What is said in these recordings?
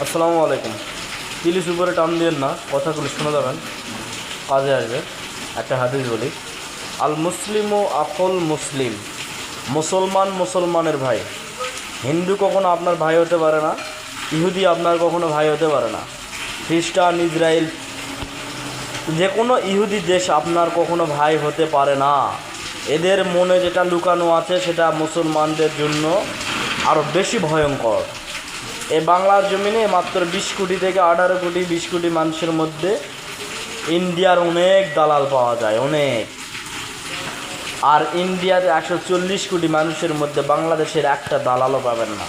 আসসালামু আলাইকুম। তিলিশ উপরে টান দিয়েন না, কথাগুলো শুনে যাবেন, কাজে আসবে। একটা হাদিস বলি, আল মুসলিম ও আকুল মুসলিম, মুসলমান মুসলমানের ভাই। হিন্দু কখনো আপনার ভাই হতে পারে না, ইহুদি আপনার কখনো ভাই হতে পারে না, খ্রিস্টান, ইসরায়েল, যে কোনো ইহুদি দেশ আপনার কখনো ভাই হতে পারে না। এদের মনে যেটা লুকানো আছে সেটা মুসলমানদের জন্য আরও বেশি ভয়ঙ্কর। এই বাংলার জমিনে মাত্র 20 কোটি থেকে 18 কোটি 20 কোটি মানুষের মধ্যে ইন্ডিয়ার অনেক দালাল পাওয়া যায়, অনেক। আর ইন্ডিয়ার 140 কোটি মানুষের মধ্যে বাংলাদেশের একটা দালালও পাবেন না,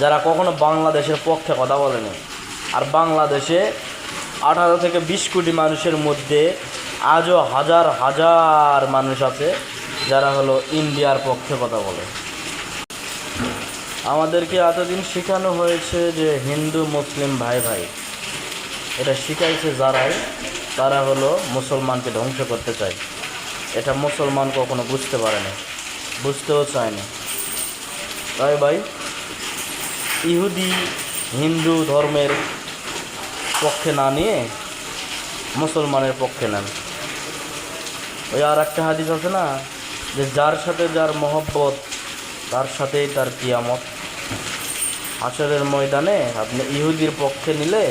যারা কখনো বাংলাদেশের পক্ষে কথা বলেনি। আর বাংলাদেশে 18 থেকে 20 কোটি মানুষের মধ্যে আজও হাজার হাজার মানুষ আছে যারা হলো ইন্ডিয়ার পক্ষে কথা বলে। আমাদেরকে এতদিন শেখানো হয়েছে যে হিন্দু মুসলিম ভাই ভাই, এটা শিখাইছে যারাই, তারা হলো মুসলমানকে ধ্বংস করতে চায়। এটা মুসলমান কখনো বুঝতে পারেনি, বুঝতেও চায়নি। তাই ভাই, ইহুদি হিন্দু ধর্মের পক্ষে না নিয়ে মুসলমানের পক্ষে নেন। ওই আর একটা হাদিস আছে না, যে যার সাথে যার মহব্বত তার সাথেই তার কিয়ামত। হাসরের ময়দানে আপনি ইহুদির পক্ষে নিলে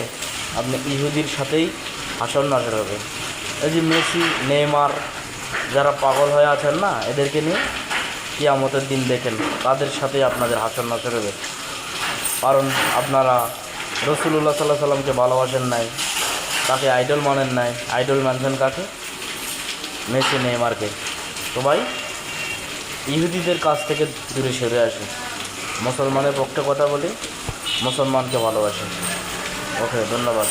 আপনি ইহুদির সাথেই হাসর নাসর হবে। এই যে মেসি, নেইমার, যারা পাগল হয়ে আছেন না, এদেরকে নিয়ে কিয়ামতের দিন দেখেন, তাদের সাথেই আপনাদের হাসর নাসর হবে। কারণ আপনারা রাসূলুল্লাহ সাল্লাল্লাহু আলাইহি সাল্লামকে ভালোবাসেন নাই, তাকে আইডল মানেন নাই। আইডল মানছেন কাকে? মেসি, নেইমারকে। তো ভাই, ইহুদিদের কাছ থেকে দূরে সরে আসে, মুসলমানের পক্ষে কথা বলি, মুসলমানকে ভালোবাসে। ওকে, ধন্যবাদ।